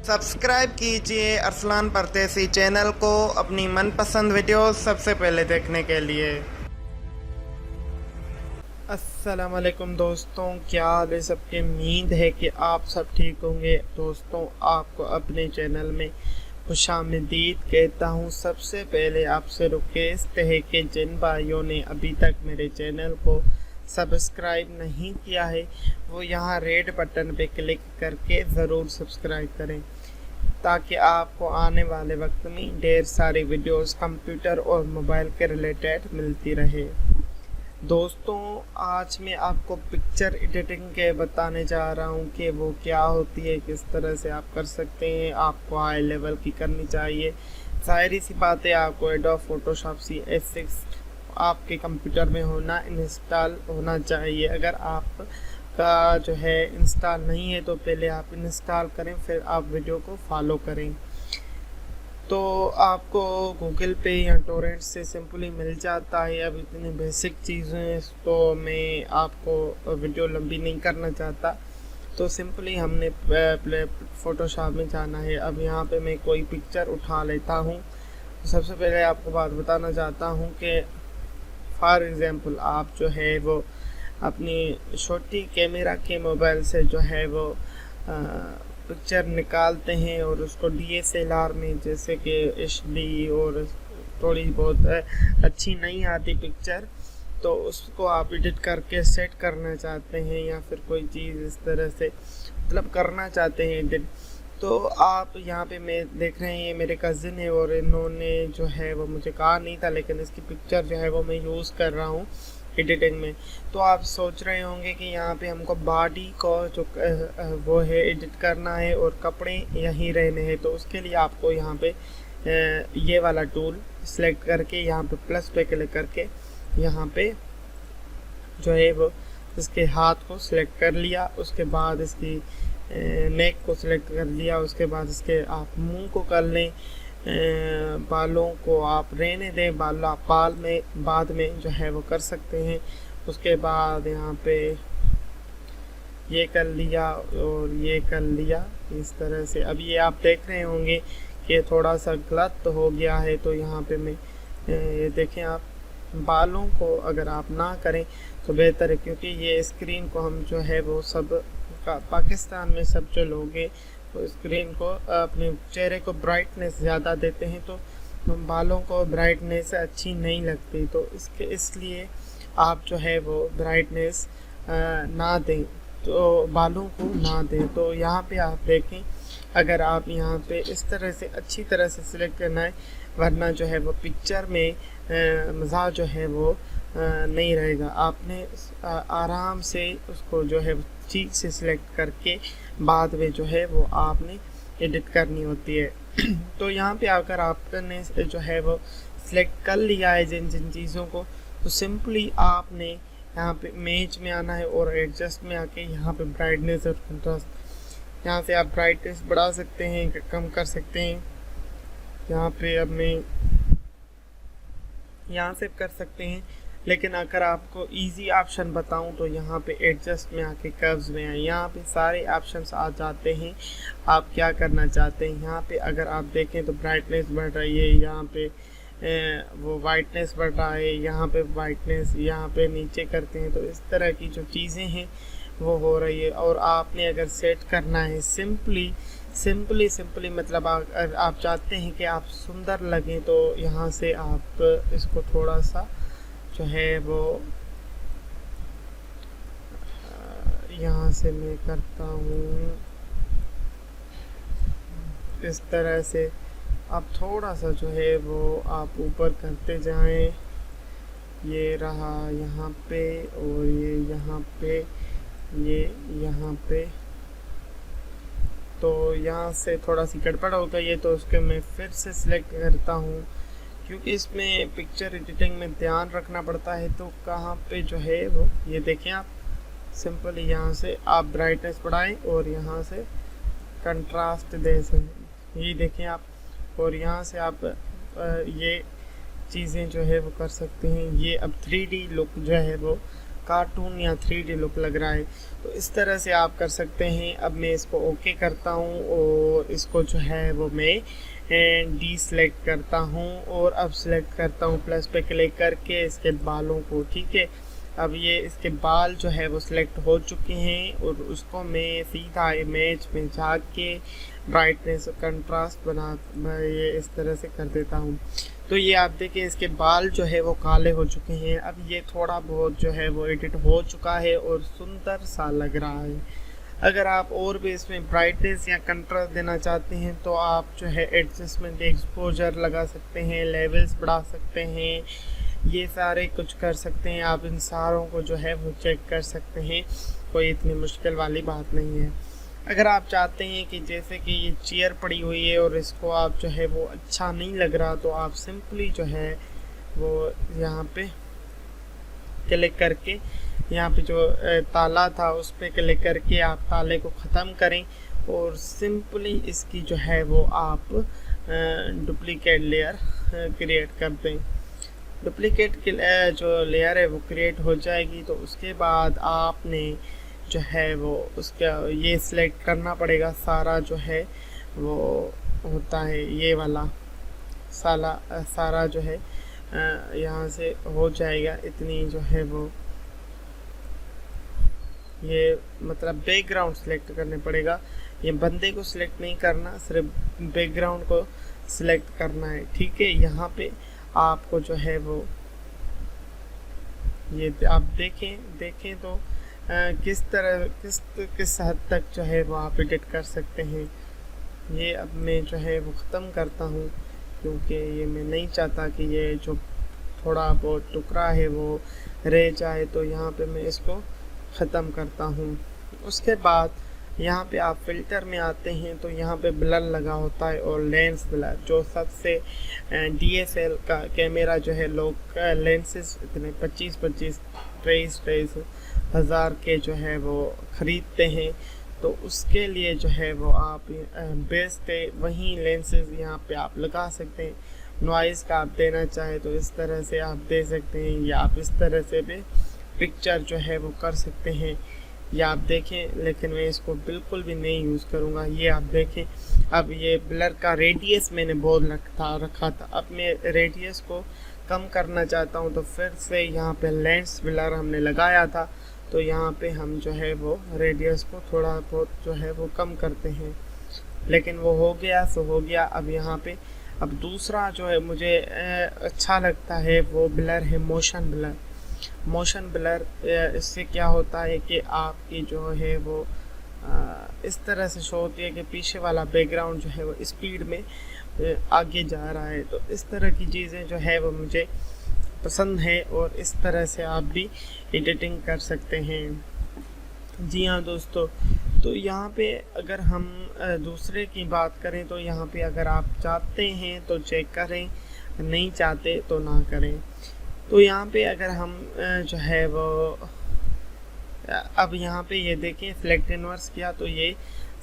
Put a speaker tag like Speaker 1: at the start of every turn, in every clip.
Speaker 1: Subscribe कीजिए अरसलान परदेसी channel को अपनी मनपसंद वीडियोस सबसे पहले देखने के लिए। अस्सलाम वालेकुम दोस्तों, क्या हाल है सबके। उम्मीद है कि आप सब ठीक होंगे। दोस्तों, आपको अपने चैनल में खुशामदीद कहता हूँ। सबसे पहले आपसे रिक्वेस्ट है कि जिन भाइयों ने अभी तक मेरे चैनल को सब्सक्राइब नहीं किया है वो यहाँ रेड बटन पे क्लिक करके ज़रूर सब्सक्राइब करें, ताकि आपको आने वाले वक्त में ढेर सारी वीडियोस कंप्यूटर और मोबाइल के रिलेटेड मिलती रहे। दोस्तों, आज मैं आपको पिक्चर एडिटिंग के बताने जा रहा हूँ कि वो क्या होती है, किस तरह से आप कर सकते हैं। आपको हाई लेवल की करनी चाहिए। जाहिर सी बात है, आपको एडोब फोटोशॉप CS6 आपके कंप्यूटर में इंस्टॉल होना चाहिए। अगर आप का जो है इंस्टॉल नहीं है तो पहले आप इंस्टॉल करें, फिर आप वीडियो को फॉलो करें। तो आपको गूगल पे या टोरेंट से सिंपली मिल जाता है। अब इतनी बेसिक चीज़ें तो मैं आपको वीडियो लंबी नहीं करना चाहता, तो सिंपली हमने फ़ोटोशॉप में जाना है। अब यहाँ पे मैं कोई पिक्चर उठा लेता हूँ। सबसे पहले आपको बात बताना चाहता हूँ कि फॉर एग्ज़ाम्पल आप जो है वो अपनी छोटी कैमरा के मोबाइल से जो है वो पिक्चर निकालते हैं और उसको DSLR में, जैसे कि HD और थोड़ी बहुत अच्छी नहीं आती पिक्चर, तो उसको आप एडिट करके सेट करना चाहते हैं या फिर कोई चीज़ इस तरह से मतलब करना चाहते हैं एडिट, तो आप यहाँ पे मैं देख रहे हैं ये मेरे कज़िन है और इन्होंने जो है वो मुझे कहा नहीं था, लेकिन इसकी पिक्चर जो है वो मैं यूज़ कर रहा हूँ एडिटिंग में। तो आप सोच रहे होंगे कि यहाँ पे हमको बॉडी को जो वो है एडिट करना है और कपड़े यहीं रहने हैं, तो उसके लिए आपको यहाँ पे ये वाला टूल सेलेक्ट करके यहाँ पे प्लस पे क्लिक करके यहाँ पे जो है वो इसके हाथ को सिलेक्ट कर लिया, उसके बाद इसकी नेक को सिलेक्ट कर लिया, उसके बाद इसके आप मुंह को कर लें, बालों को आप रहने दें, बाल में बाद में जो है वो कर सकते हैं। उसके बाद यहाँ पे ये कर लिया और ये कर लिया इस तरह से। अब ये आप देख रहे होंगे कि थोड़ा सा गलत हो गया है, तो यहाँ पे मैं ये देखें, आप बालों को अगर आप ना करें तो बेहतर है, क्योंकि ये स्क्रीन को हम जो है वो सब पाकिस्तान में सब जो लोग हैं तो स्क्रीन को अपने चेहरे को ब्राइटनेस ज़्यादा देते हैं, तो बालों को ब्राइटनेस अच्छी नहीं लगती, तो इसलिए आप जो है वो ब्राइटनेस ना दें, तो बालों को ना दें। तो यहाँ पे आप देखें, अगर आप यहाँ पे इस तरह से अच्छी तरह से सिलेक्ट करना है, वरना जो है वो पिक्चर में मज़ा जो है वो नहीं रहेगा। आपने आराम से उसको जो है ठीक से सिलेक्ट करके बाद में जो है वो आपने एडिट करनी होती है। तो यहाँ पे आकर आपने जो है वो सिलेक्ट कर लिया है जिन जिन चीज़ों को, तो सिंपली आपने यहाँ पे इमेज में आना है और एडजस्ट में आके यहाँ पे ब्राइटनेस और कंट्रास्ट, यहाँ से आप ब्राइटनेस बढ़ा सकते हैं, कम कर सकते हैं। यहाँ पे अब मैं यहाँ से कर सकते हैं, लेकिन अगर आपको इजी ऑप्शन बताऊं तो यहाँ पे एडजस्ट में आके कर्व्स में आए, यहाँ पे सारे ऑप्शंस आ जाते हैं। आप क्या करना चाहते हैं, यहाँ पे अगर आप देखें तो ब्राइटनेस बढ़ रही है, यहाँ पे वो वाइटनेस बढ़ रहा है, यहाँ पे वाइटनेस, यहाँ पे नीचे करते हैं, तो इस तरह की जो चीज़ें हैं वो हो रही है। और आपने अगर सेट करना है सिंपली मतलब आप चाहते हैं कि आप सुंदर लगें, तो यहाँ से आप इसको थोड़ा सा जो है वो यहाँ से मैं करता हूँ इस तरह से। आप थोड़ा सा जो है वो आप ऊपर करते जाएं, ये रहा यहाँ पे और ये यहाँ पे, ये यहाँ पे, तो यहाँ से थोड़ा सी गड़बड़ हो गई है, तो उसके मैं फिर से सिलेक्ट करता हूँ, क्योंकि इसमें पिक्चर एडिटिंग में ध्यान रखना पड़ता है। तो कहाँ पे जो है वो ये देखें, आप सिंपली यहाँ से आप ब्राइटनेस बढ़ाएं और यहाँ से कंट्रास्ट दे सकें, ये देखें आप, और यहाँ से आप ये चीज़ें जो है वो कर सकते हैं। ये अब 3D लुक जो है वो कार्टून या 3D लुक लग रहा है। तो इस तरह से आप कर सकते हैं। अब मैं इसको ओके करता हूँ और इसको जो है वो मैं डी सेलेक्ट करता हूँ और अब सेलेक्ट करता हूँ प्लस पे क्लिक करके इसके बालों को। ठीक है, अब ये इसके बाल जो है वो सिलेक्ट हो चुके हैं और उसको मैं सीधा इमेज में जाके ब्राइटनेस और कंट्रास्ट बना ये इस तरह से कर देता हूँ। तो ये आप देखिए इसके बाल जो है वो काले हो चुके हैं। अब ये थोड़ा बहुत जो है वो एडिट हो चुका है और सुंदर सा लग रहा है। अगर आप और भी इसमें ब्राइटनेस या कंट्रास्ट देना चाहते हैं तो आप जो है एडजस्टमेंट एक्सपोजर लगा सकते हैं, लेवल्स बढ़ा सकते हैं, ये सारे कुछ कर सकते हैं। आप इन सारों को जो है वो चेक कर सकते हैं, कोई इतनी मुश्किल वाली बात नहीं है। अगर आप चाहते हैं कि जैसे कि ये चेयर पड़ी हुई है और इसको आप जो है वो अच्छा नहीं लग रहा, तो आप सिंपली जो है वो यहाँ पे क्लिक करके यहाँ पे जो ताला था उस पर क्लिक करके आप ताले को ख़त्म करें और सिंपली इसकी जो है वो आप डुप्लीकेट लेयर क्रिएट कर दें। डुप्लीकेट की जो लेयर है वो क्रिएट हो जाएगी। तो उसके बाद आपने जो है वो उसका ये सिलेक्ट करना पड़ेगा। सारा जो है वो होता है ये वाला सारा जो है यहाँ से हो जाएगा। इतनी जो है वो ये मतलब बैकग्राउंड सिलेक्ट करने पड़ेगा। ये बंदे को सिलेक्ट नहीं करना, सिर्फ बैकग्राउंड को सिलेक्ट करना है। ठीक है, यहाँ पे आपको जो है वो ये आप देखें तो किस हद तक जो है वो आप एडिट कर सकते हैं। ये अब मैं जो है वो ख़त्म करता हूँ क्योंकि ये मैं नहीं चाहता कि ये जो थोड़ा बहुत टुकड़ा है वो रह जाए। तो यहाँ पे मैं इसको ख़त्म करता हूँ। उसके बाद यहाँ पे आप फिल्टर में आते हैं तो यहाँ पे ब्लर लगा होता है और लेंस ब्लर, जो सबसे DSL का कैमरा जो है लोग लेंसेज इतने 25-23 हज़ार के जो है वो ख़रीदते हैं। तो उसके लिए जो है वो आप बेचते वहीं लेंसेज यहाँ पे आप लगा सकते हैं। नॉइज़ का आप देना चाहे तो इस तरह से आप दे सकते हैं, या आप इस तरह से भी पिक्चर जो है वो कर सकते हैं। या आप देखें, लेकिन मैं इसको बिल्कुल भी नहीं यूज़ करूँगा। ये आप देखें, अब ये ब्लर का रेडियस मैंने बहुत रखा था। अब मैं रेडियस को कम करना चाहता हूँ तो फिर से यहाँ पे लेंस ब्लर हमने लगाया था, तो यहाँ पे हम जो है वो रेडियस को थोड़ा बहुत जो है वो कम करते हैं। लेकिन वो हो गया सो हो गया। अब यहाँ पे अब दूसरा जो है मुझे अच्छा लगता है वो ब्लर है मोशन ब्लर। मोशन ब्लर इससे क्या होता है कि आपकी जो है वो इस तरह से शो होती है कि पीछे वाला बैकग्राउंड जो है वो स्पीड में आगे जा रहा है। तो इस तरह की चीज़ें जो है वो मुझे पसंद है और इस तरह से आप भी एडिटिंग कर सकते हैं। जी हाँ दोस्तों, तो यहाँ पे अगर हम दूसरे की बात करें तो यहाँ पे अगर आप चाहते हैं तो चेक करें, नहीं चाहते तो ना करें। तो यहाँ पे अगर हम जो है वो अब यहाँ पे ये देखें सिलेक्ट इनवर्स किया तो ये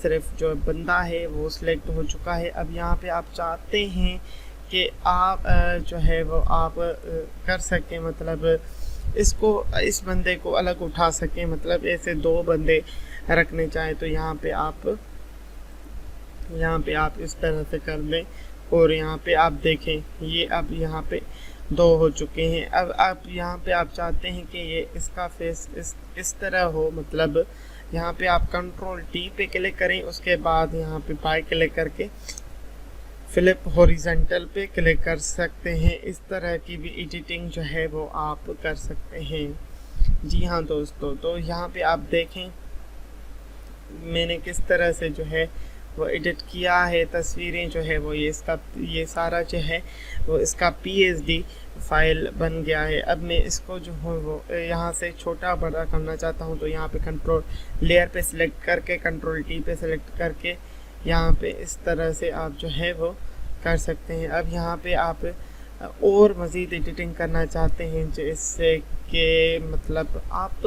Speaker 1: सिर्फ जो बंदा है वो सिलेक्ट हो चुका है। अब यहाँ पे आप चाहते हैं कि आप जो है वो आप कर सकें, मतलब इसको इस बंदे को अलग उठा सकें, मतलब ऐसे दो बंदे रखने चाहें तो यहाँ पे आप इस तरह से कर दें। और यहाँ पे आप देखें ये अब यहाँ पे दो हो चुके हैं। अब आप यहाँ पे आप चाहते हैं कि ये इसका फेस इस तरह हो, मतलब यहाँ पे आप कंट्रोल टी पे क्लिक करें, उसके बाद यहाँ पे बाय क्लिक करके फ्लिप हॉरिजॉन्टल पे क्लिक कर सकते हैं। इस तरह की भी एडिटिंग जो है वो आप कर सकते हैं। जी हाँ दोस्तों, तो यहाँ पे आप देखें मैंने किस तरह से जो है वो एडिट किया है। तस्वीरें जो है वो ये सारा जो है वो इसका PSD फाइल बन गया है। अब मैं इसको जो है वो यहाँ से छोटा बड़ा करना चाहता हूँ तो यहाँ पे कंट्रोल लेयर पे सिलेक्ट करके कंट्रोल टी पे सिलेक्ट करके यहाँ पे इस तरह से आप जो है वो कर सकते हैं। अब यहाँ पे आप और मज़ीद एडिटिंग करना चाहते हैं जैसे कि मतलब आप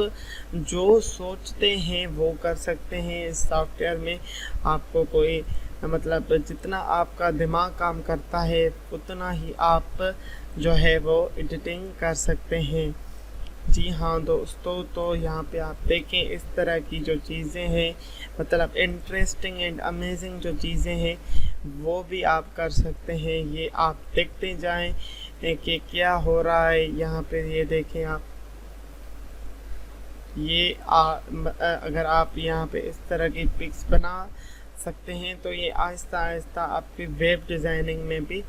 Speaker 1: जो सोचते हैं वो कर सकते हैं। इस सॉफ्टवेयर में आपको कोई मतलब जितना आपका दिमाग काम करता है उतना ही आप जो है वो एडिटिंग कर सकते हैं। जी हाँ दोस्तों, तो यहाँ पे आप देखें इस तरह की जो चीज़ें हैं, मतलब इंटरेस्टिंग एंड अमेजिंग जो चीज़ें हैं वो भी आप कर सकते हैं। ये आप देखते जाएं कि क्या हो रहा है यहाँ पे। ये देखें आप, ये अगर आप यहाँ पे इस तरह की पिक्स बना सकते हैं तो ये आहिस्ता आहिस्ता आपकी वेब डिज़ाइनिंग में भी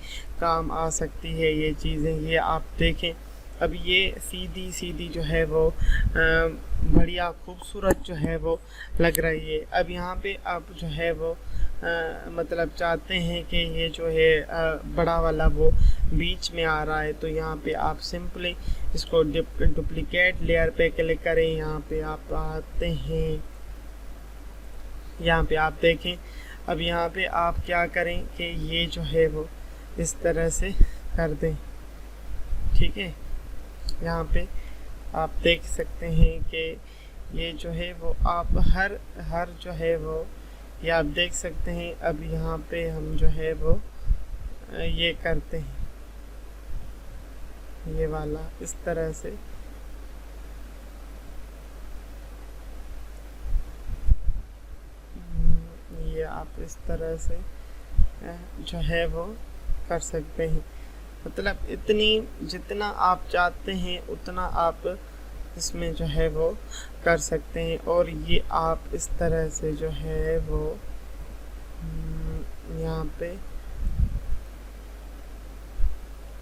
Speaker 1: काम आ सकती है ये चीज़ें। ये आप देखें, अब ये सीधी सीधी जो है वो बढ़िया खूबसूरत जो है वो लग रही है। अब यहाँ पे आप जो है वो मतलब चाहते हैं कि ये जो है बड़ा वाला वो बीच में आ रहा है, तो यहाँ पे आप सिंपली इसको डुप्लीकेट लेयर पे क्लिक करें। यहाँ पे आप आते हैं, यहाँ पे आप देखें। अब यहाँ पे आप क्या करें कि ये जो है वो इस तरह से कर दें, ठीक है। यहाँ पे आप देख सकते हैं कि ये जो है वो आप हर जो है वो ये आप देख सकते हैं। अब यहाँ पे हम जो है वो ये करते हैं, ये वाला इस तरह से ये आप इस तरह से जो है वो कर सकते हैं। मतलब इतनी जितना आप चाहते हैं उतना आप इसमें जो है वो कर सकते हैं। और ये आप इस तरह से जो है वो यहाँ पे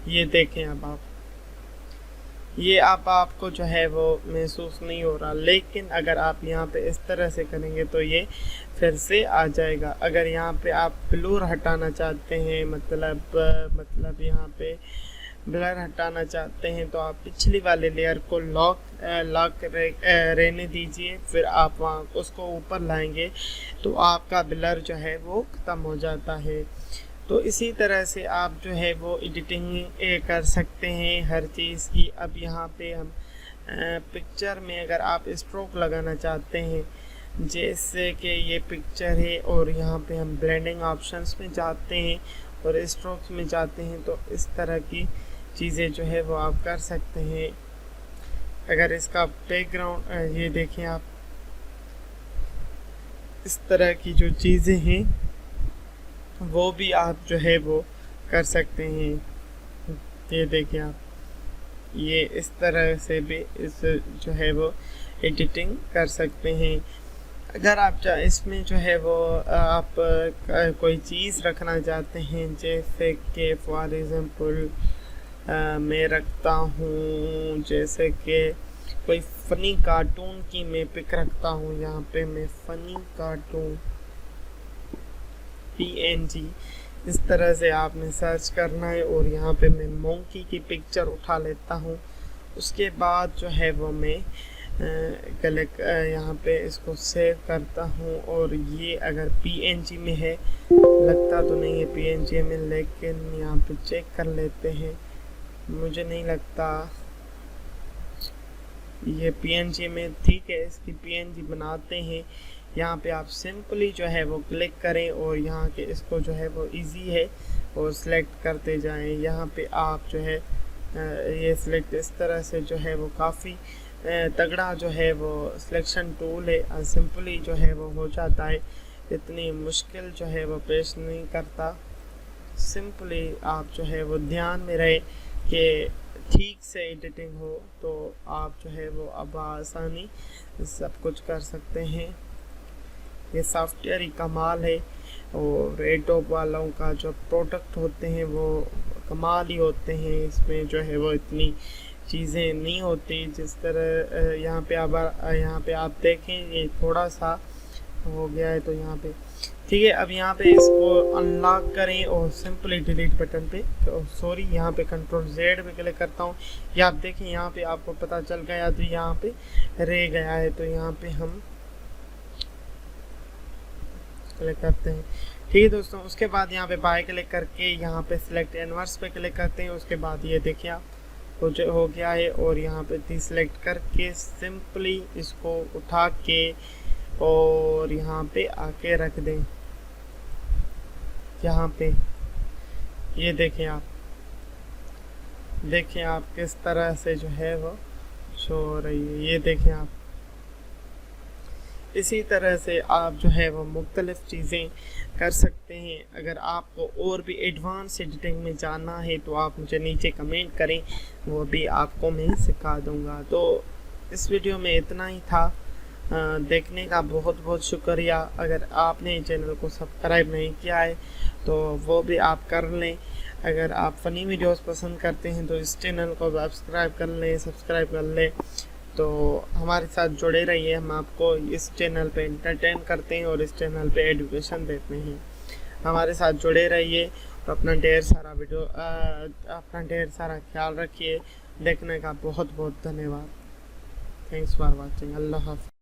Speaker 1: ये देखें। अब आप ये आपको जो है वो महसूस नहीं हो रहा, लेकिन अगर आप यहाँ पे इस तरह से करेंगे तो ये फिर से आ जाएगा। अगर यहाँ पे आप ब्लूर हटाना चाहते हैं, मतलब यहाँ पे ब्लर हटाना चाहते हैं, तो आप पिछली वाले लेयर को लॉक रहने दीजिए। फिर आप वहाँ उसको ऊपर लाएंगे तो आपका ब्लर जो है वो ख़त्म हो जाता है। तो इसी तरह से आप जो है वो एडिटिंग कर सकते हैं हर चीज़ की। अब यहाँ पे हम पिक्चर में अगर आप स्ट्रोक लगाना चाहते हैं, जैसे कि ये पिक्चर है और यहाँ पे हम ब्लेंडिंग ऑप्शंस में जाते हैं और स्ट्रोक्स में जाते हैं, तो इस तरह की चीज़ें जो है वो आप कर सकते हैं। अगर इसका बैकग्राउंड ये देखें आप, इस तरह की जो चीज़ें हैं वो भी आप जो है वो कर सकते हैं। ये देखें आप, ये इस तरह से भी इस जो है वो एडिटिंग कर सकते हैं। अगर आप इसमें जो है वो आप कोई चीज़ रखना चाहते हैं, जैसे कि फॉर एग्ज़ाम्पल मैं रखता हूँ जैसे कि कोई फ़नी कार्टून की मैं पिक रखता हूँ। यहाँ पे मैं फ़नी कार्टून PNG इस तरह से आपने सर्च करना है और यहाँ पे मैं मोंकी की पिक्चर उठा लेता हूँ। उसके बाद जो है वो मैं यहाँ पे इसको सेव करता हूँ। और ये अगर PNG में है, लगता तो नहीं है PNG में, लेकिन यहाँ पे चेक कर लेते हैं। मुझे नहीं लगता ये PNG में, ठीक है। इसकी PNG बनाते हैं। यहाँ पे आप सिंपली जो है वो क्लिक करें और यहाँ के इसको जो है वो इजी है और सिलेक्ट करते जाएं। यहाँ पे आप जो है ये सिलेक्ट इस तरह से जो है वो काफ़ी तगड़ा जो है वो सिलेक्शन टूल है। सिंपली जो है वो हो जाता है, इतनी मुश्किल जो है वो पेश नहीं करता। सिंपली आप जो है वो ध्यान में रहे कि ठीक से एडिटिंग हो, तो आप जो है वो अब आसानी सब कुछ कर सकते हैं। ये सॉफ्टवेयर ही कमाल है और एडोब वालों का जो प्रोडक्ट होते हैं वो कमाल ही होते हैं। इसमें जो है वो इतनी चीज़ें नहीं होती जिस तरह यहाँ पे आप देखें, ये थोड़ा सा हो गया है तो यहाँ पे ठीक है। अब यहाँ पे इसको अनलॉक करें और सिंपली डिलीट बटन पे, तो सॉरी यहाँ पे Ctrl+Z पे क्लिक करता हूँ। ये आप देखें यहाँ पे आपको पता चल गया, तो यहाँ पे रह गया है, तो यहाँ पे हम क्लिक करते हैं। ठीक है दोस्तों, उसके बाद यहाँ पे बाय क्लिक करके यहाँ पे सिलेक्ट इनवर्स पे क्लिक करते हैं। उसके बाद ये देखिए आप हो गया है और यहाँ पे डिसेलेक्ट करके सिंपली इसको उठा के और यहाँ पे आके रख दें। यहाँ पे ये देखें आप किस तरह से जो है वो शो हो रही है, ये देखें आप। इसी तरह से आप जो है वो मुख्तलिफ़ चीज़ें कर सकते हैं। अगर आपको और भी एडवांस एडिटिंग में जानना है तो आप मुझे नीचे कमेंट करें, वो भी आपको मैं सिखा दूंगा। तो इस वीडियो में इतना ही था। देखने का बहुत बहुत शुक्रिया। अगर आपने चैनल को सब्सक्राइब नहीं किया है तो वो भी आप कर लें। अगर आप फ़नी वीडियोस पसंद करते हैं तो इस चैनल को सब्सक्राइब कर लें। तो हमारे साथ जुड़े रहिए। हम आपको इस चैनल पे एंटरटेन करते हैं और इस चैनल पे एजुकेशन देते हैं। हमारे साथ जुड़े रहिए और अपना ढेर सारा ख्याल रखिए। देखने का बहुत बहुत धन्यवाद। Thanks for watching. अल्लाह हाफ़िज़।